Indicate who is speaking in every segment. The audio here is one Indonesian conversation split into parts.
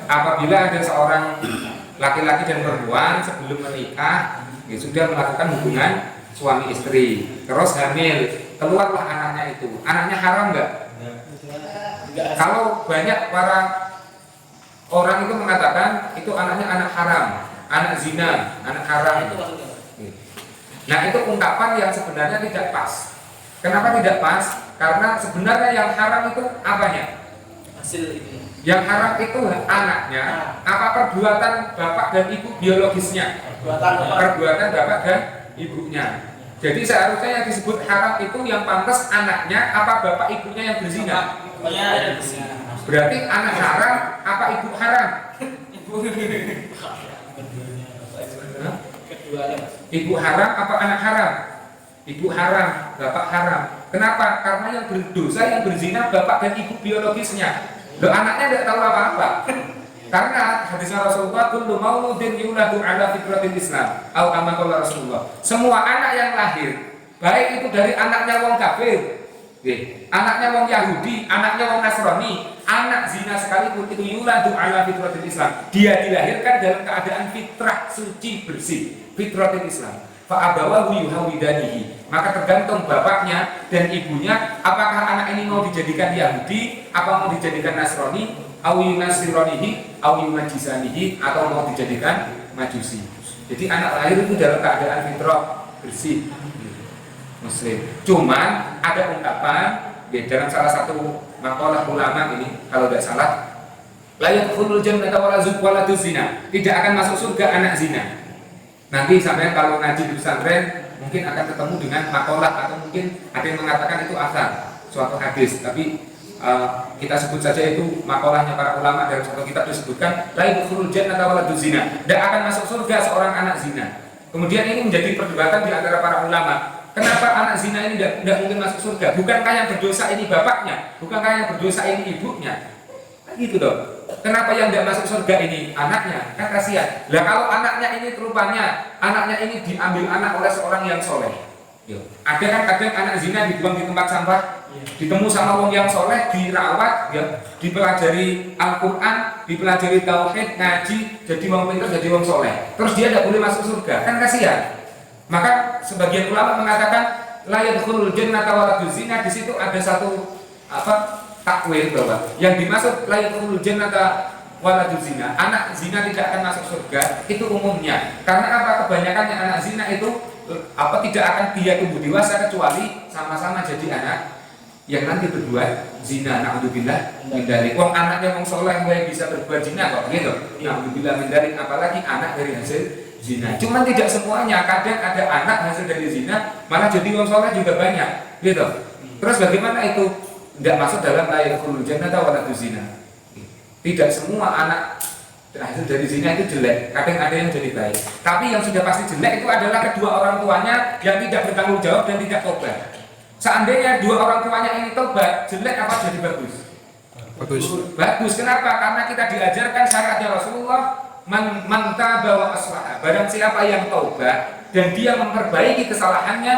Speaker 1: apabila ada seorang laki-laki dan perempuan sebelum menikah ya, sudah melakukan hubungan suami istri, terus hamil, keluarlah anaknya itu, anaknya haram nggak? Kalau banyak para orang itu mengatakan itu anaknya anak haram, anak zina, anak haram. Nah itu ungkapan yang sebenarnya tidak pas. Kenapa tidak pas? Karena sebenarnya yang haram itu apanya?
Speaker 2: Hasil ini.
Speaker 1: Yang haram itu anaknya, apa perbuatan bapak dan ibu biologisnya? Perbuatan bapak dan ibunya. Jadi seharusnya yang disebut haram itu yang pantas anaknya, apa bapak ibunya yang berzina? Berarti anak haram, apa ibu haram? Ibu haram apa anak haram? Ibu haram, bapak haram. Kenapa? Karena yang berdosa, yang berzina bapak dan ibu biologisnya. Loh, anaknya tidak tahu apa-apa. Karena hadisnya Rasulullah, kullu mauludin yuladu ala fitratil Islam, atau kama qala Rasulullah. Semua anak yang lahir, baik itu dari anaknya wong kafir, anaknya wong Yahudi, anaknya wong Nasrani, anak zina sekalipun itu yuladu ala fitratil Islam. Dia dilahirkan dalam keadaan fitrah suci bersih, fitratil Islam. Fa abawahu yuhawidanihi. Maka tergantung bapaknya dan ibunya, apakah anak ini mau dijadikan Yahudi, apa mau dijadikan Nasrani, au yunasironihi, au yunajisanihi, atau mau dijadikan Majusi. Jadi anak lahir itu dalam keadaan fitrah bersih Muslim. Cuman ada ungkapan dalam salah satu makalah ulama ini, kalau tidak salah, la yadkhulul jannata wala zina. Tidak akan masuk surga anak zina. Nanti sampai kalau ngaji di pesantren mungkin akan ketemu dengan makalah, atau mungkin ada yang mengatakan itu asal suatu hadis, tapi kita sebut saja itu makalahnya para ulama. Dalam satu kitab disebutkan la yadkhulul jannata wala zina. Tidak akan masuk surga seorang anak zina. Kemudian ini menjadi perdebatan di antara para ulama. Kenapa anak zina ini tidak mungkin masuk surga? Bukankah yang berdosa ini bapaknya? Bukankah yang berdosa ini ibunya? Gitu dong. Kenapa yang tidak masuk surga ini anaknya? Kan kasihan. Lah kalau anaknya ini rupanya anaknya ini diambil anak oleh seorang yang soleh. Ada kan kadang anak zina dibuang di tempat sampah, ditemu sama wong yang soleh, dirawat, dipelajari Al-Quran, dipelajari tauhid, ngaji, jadi wong pintar, jadi wong soleh. Terus dia tidak boleh masuk surga, kan kasihan. Maka sebagian ulama mengatakan la yadkhulul jannata wala zina. Di situ ada satu takwil bahwa yang dimaksud la yadkhulul jannata wala zina, anak zina tidak akan masuk surga, itu umumnya. Karena apa? Kebanyakannya anak zina itu tidak akan dia tumbuh dewasa kecuali sama-sama jadi anak yang nanti berbuat zina. Na'udzubillah min dzalik. Wong anaknya wong saleh wae bisa berbuat zina kok, gitu. Na'udzubillah min dzalik, apalagi anak dari hasil zina. Cuman tidak semuanya, kadang ada anak hasil dari zina malah jadi wong saleh juga banyak, gitu. Terus bagaimana itu? Tidak masuk dalam la yadkhulul jannata wala zina. Tidak semua anak hasil dari zina itu jelek, kadang ada yang jadi baik. Tapi yang sudah pasti jelek itu adalah kedua orang tuanya yang tidak bertanggung jawab dan tidak tobat. Seandainya dua orang tuanya ini tobat, jelek apa jadi bagus? Bagus. Kenapa? Karena kita diajarkan syariatnya Rasulullah, man taba wa aslaha. Barang siapa yang tobat dan dia memperbaiki kesalahannya,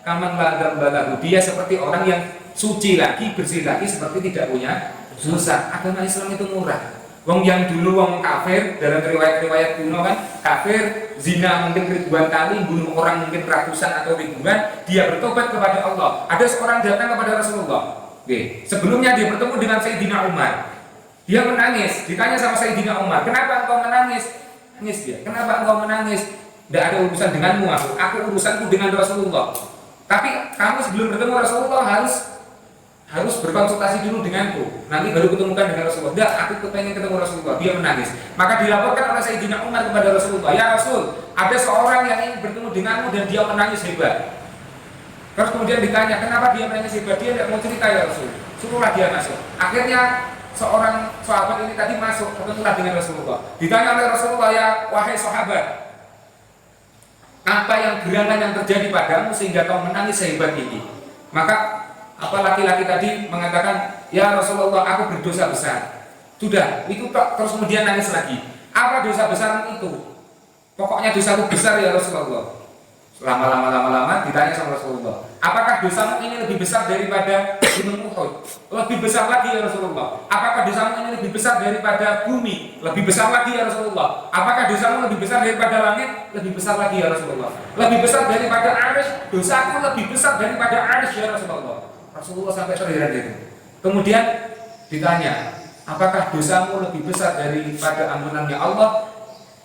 Speaker 1: kaman la dzambalahu, dia seperti orang yang suci lagi, bersih lagi, seperti tidak punya dosa. Agama Islam itu murah. Wong yang dulu wong kafir, dalam riwayat-riwayat kuno kan kafir, zina mungkin ribuan kali, bunuh orang mungkin ratusan atau ribuan, dia bertobat kepada Allah. Ada seorang datang kepada Rasulullah. Sebelumnya dia bertemu dengan Sayyidina Umar. Dia menangis, ditanya sama Sayyidina Umar, "Kenapa engkau menangis?" Nangis dia. "Kenapa engkau menangis?" "Tidak ada urusan denganmu, aku urusanku dengan Rasulullah. Tapi kamu sebelum bertemu Rasulullah harus berkonsultasi dulu denganku, nanti baru ketemukan dengan Rasulullah." "Enggak, aku pengen ketemu Rasulullah." Dia menangis. Maka dilaporkan oleh Sayyidina Umar kepada Rasulullah, "Ya Rasul, ada seorang yang ingin bertemu denganmu dan dia menangis hebat." Terus kemudian ditanya, "Kenapa dia menangis hebat?" "Dia tidak mau cerita ya Rasul." Suruhlah dia masuk. Akhirnya seorang sahabat ini tadi masuk, ketemulah dengan Rasulullah. Ditanya oleh Rasulullah, "Ya wahai sahabat, apa yang gerangan yang terjadi padamu sehingga kau menangis sehebat ini?" Maka laki-laki tadi mengatakan, "Ya Rasulullah, aku berdosa besar." Sudah, itu terus kemudian nangis lagi. "Apa dosa besar itu?" "Pokoknya dosaku besar ya Rasulullah." Lama-lama ditanya sama Rasulullah, apakah dosamu ini lebih besar daripada gunung Uhud? Lebih besar lagi ya Rasulullah. Apakah dosamu ini lebih besar daripada bumi? Lebih besar lagi ya Rasulullah. Apakah dosamu lebih besar daripada langit? Lebih besar lagi ya Rasulullah. Lebih besar daripada arsy? Dosaku lebih besar daripada arsy ya Rasulullah. Rasulullah sampai terheran itu. Kemudian ditanya, apakah dosamu lebih besar daripada ampunannya Allah?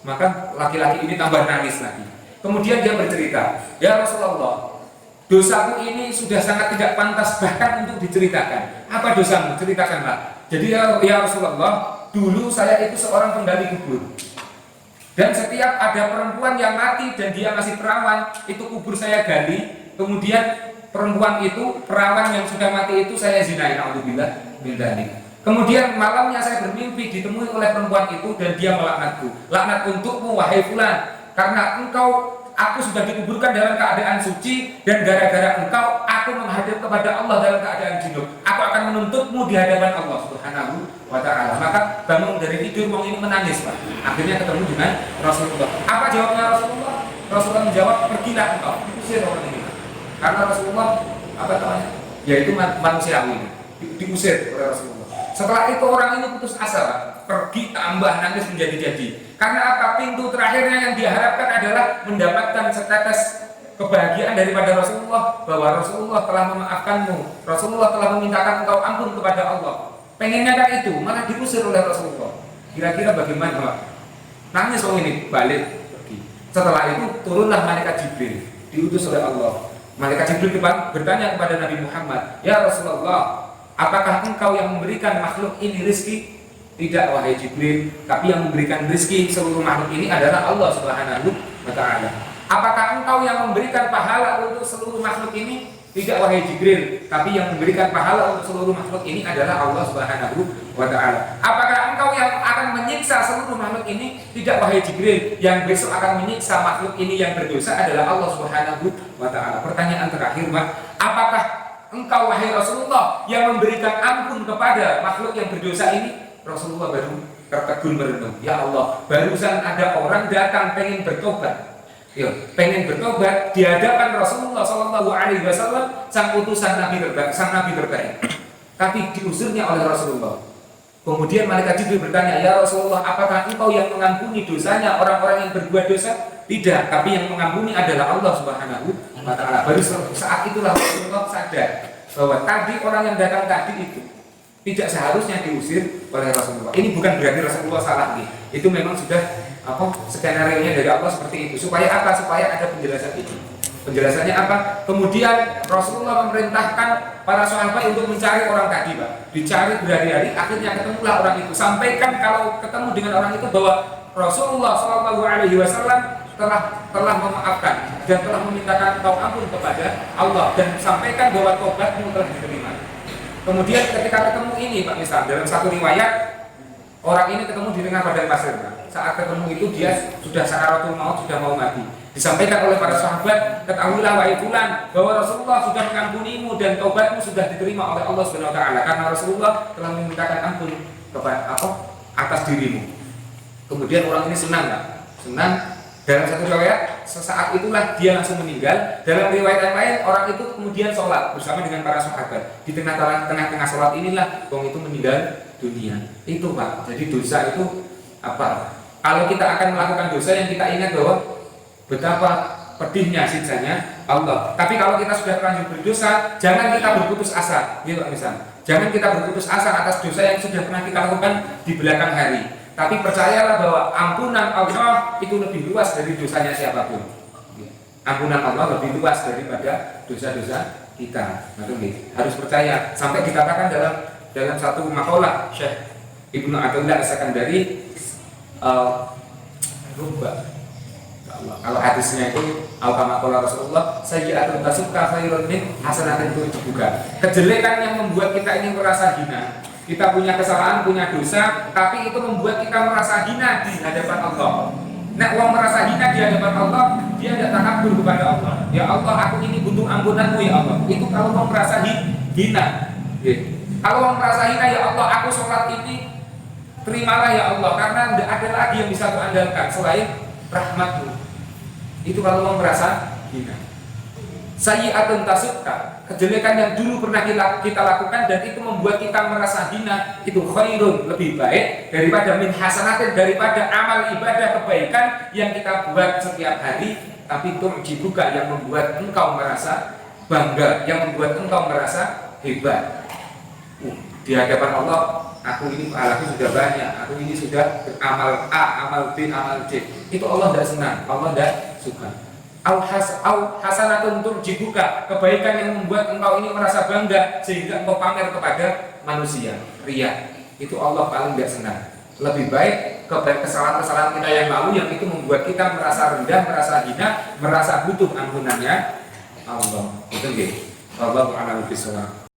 Speaker 1: Maka laki-laki ini tambah nangis lagi. Kemudian dia bercerita, ya Rasulullah, dosaku ini sudah sangat tidak pantas bahkan untuk diceritakan. Apa dosamu? Ceritakanlah. Jadi ya Rasulullah, dulu saya itu seorang penggali kubur. Dan setiap ada perempuan yang mati dan dia masih perawan, itu kubur saya gali. Kemudian perempuan itu, perawan yang sudah mati itu saya zinai. Alhamdulillah, kemudian malamnya saya bermimpi ditemui oleh perempuan itu dan dia melaknatku. Laknat untukmu wahai fulan, karena aku sudah dikuburkan dalam keadaan suci dan gara-gara engkau aku menghadap kepada Allah dalam keadaan junub. Aku akan menuntutmu di hadapan Allah Subhanahu wa ta'ala. Maka bangun dari tidur mau ini menangis, Pak. Akhirnya ketemu dengan Rasulullah. Apa jawabnya Rasulullah? Rasulullah menjawab, pergilah engkau. Diusir orang ini. Karena Rasulullah apa namanya? Yaitu manusiawi. Diusir oleh Rasulullah. Setelah itu orang ini putus asa, Pak. Pergi tambah nangis menjadi-jadi. Karena apa? Pintu terakhirnya yang diharapkan adalah mendapatkan setetes kebahagiaan daripada Rasulullah, bahwa Rasulullah telah memaafkanmu, Rasulullah telah memintakan engkau ampun kepada Allah. Pengennya kan itu, malah diusir oleh Rasulullah. Kira-kira bagaimana, Pak? Nangis orang ini, balik pergi. Setelah itu turunlah malaikat Jibril, diutus oleh Allah. Malaikat Jibril bertanya kepada Nabi Muhammad, ya Rasulullah, apakah engkau yang memberikan makhluk ini rezeki? Tidak wahai Jibril, tapi yang memberikan rezeki seluruh makhluk ini adalah Allah Subhanahu wa ta'ala. Apakah engkau yang memberikan pahala untuk seluruh makhluk ini? Tidak wahai Jibril, tapi yang memberikan pahala untuk seluruh makhluk ini adalah Allah Subhanahu wa ta'ala. Apakah engkau yang akan menyiksa seluruh makhluk ini? Tidak wahai Jibril, yang besok akan menyiksa makhluk ini yang berdosa adalah Allah Subhanahu wa ta'ala. Pertanyaan terakhir, Pak, apakah engkau wahai Rasulullah yang memberikan ampun kepada makhluk yang berdosa ini? Rasulullah baru tertegun merenung. Ya Allah, barusan ada orang datang pengen bertobat. Pengen bertobat di hadapan Rasulullah Shallallahu Alaihi Wasallam, sang utusan Nabi terbaik. Tapi diusirnya oleh Rasulullah. Kemudian malaikat Jibril bertanya, ya Rasulullah, apakah engkau yang mengampuni dosanya orang-orang yang berbuat dosa? Tidak, tapi yang mengampuni adalah Allah Subhanahu wa ta'ala. Baru saat itulah Rasulullah sadar bahwa tadi orang yang datang tadi itu tidak seharusnya diusir oleh Rasulullah. Ini bukan berarti Rasulullah salah nih. Itu memang sudah skenario-nya dari Allah seperti itu. Supaya apa? Supaya ada penjelasan itu. Penjelasannya apa? Kemudian Rasulullah memerintahkan para sahabat untuk mencari orang tadi, Pak. Dicari berhari-hari, akhirnya ketemulah orang itu. Sampaikan kalau ketemu dengan orang itu bahwa Rasulullah Shallallahu Alaihi Wasallam telah memaafkan dan telah memintakan engkau ampun kepada Allah, dan sampaikan bahwa tobatmu telah diterima. Kemudian ketika ketemu ini, Pak, misal dalam satu riwayat orang ini ketemu di tengah padang pasir, Pak. Saat ketemu itu dia sudah sakaratul maut, sudah mau mati. Disampaikan oleh para sahabat, ketahuilah wahai fulan bahwa Rasulullah sudah mengampunimu dan taubatmu sudah diterima oleh Allah Subhanahu wa taala, karena Rasulullah telah memintakan ampun kepada atas dirimu. Kemudian orang ini senang, Pak. Senang. Dalam satu riwayat, sesaat itulah dia langsung meninggal. Dalam riwayat yang lain, orang itu kemudian sholat bersama dengan para sahabat. Di tengah-tengah sholat inilah orang itu meninggal dunia. Itu, Pak. Jadi dosa itu apa? Kalau kita akan melakukan dosa yang kita ingat bahwa betapa pedihnya siksanya Allah. Tapi kalau kita sudah terlanjur berdosa, jangan kita berputus asa. Gitu, Pak, misal. Jangan kita berputus asa atas dosa yang sudah pernah kita lakukan di belakang hari. Tapi percayalah bahwa ampunan Allah itu lebih luas dari dosanya siapapun. Ampunan Allah lebih luas daripada dosa-dosa kita. Nah, harus percaya. Sampai dikatakan dalam satu makalah Syekh Ibnu Athaillah As-Sakandari, kalau hadisnya itu al-kama Rasulullah, sayyi'atun tasukka khairun min hasanatin tu'jibuka. Kejelekan yang membuat kita ini merasa hina. Kita punya kesalahan, punya dosa, tapi itu membuat kita merasa hina di hadapan Allah. Nah, orang merasa hina di hadapan Allah, dia tidak takabur kepada Allah. Ya Allah, aku ini butuh ampunanmu ya Allah. Itu kalau orang merasa hina. Kalau orang merasa hina, ya Allah, aku sholat ini terimalah ya Allah, karena tidak ada lagi yang bisa aku andalkan selain rahmatmu. Itu kalau orang merasa hina. Sayyi'atun tasukka, kejelekan yang dulu pernah kita lakukan dan itu membuat kita merasa hina, itu khairun, lebih baik daripada min hasanatin, daripada amal ibadah kebaikan yang kita buat setiap hari tapi turjibuka, yang membuat engkau merasa bangga, yang membuat engkau merasa hebat. Di hadapan Allah, aku ini pahalanya sudah banyak, aku ini sudah beramal A, amal B, amal C. Itu Allah tidak senang, Allah tidak suka. Au hasanatun turjibuka, kebaikan yang membuat engkau ini merasa bangga sehingga engkau pamer kepada manusia, riya. Itu Allah paling tidak senang. Lebih baik kesalahan-kesalahan kita yang lalu yang itu membuat kita merasa rendah, merasa hina, merasa butuh ampunannya Allah. Itu nggih. Wallahu a'lam bishawab.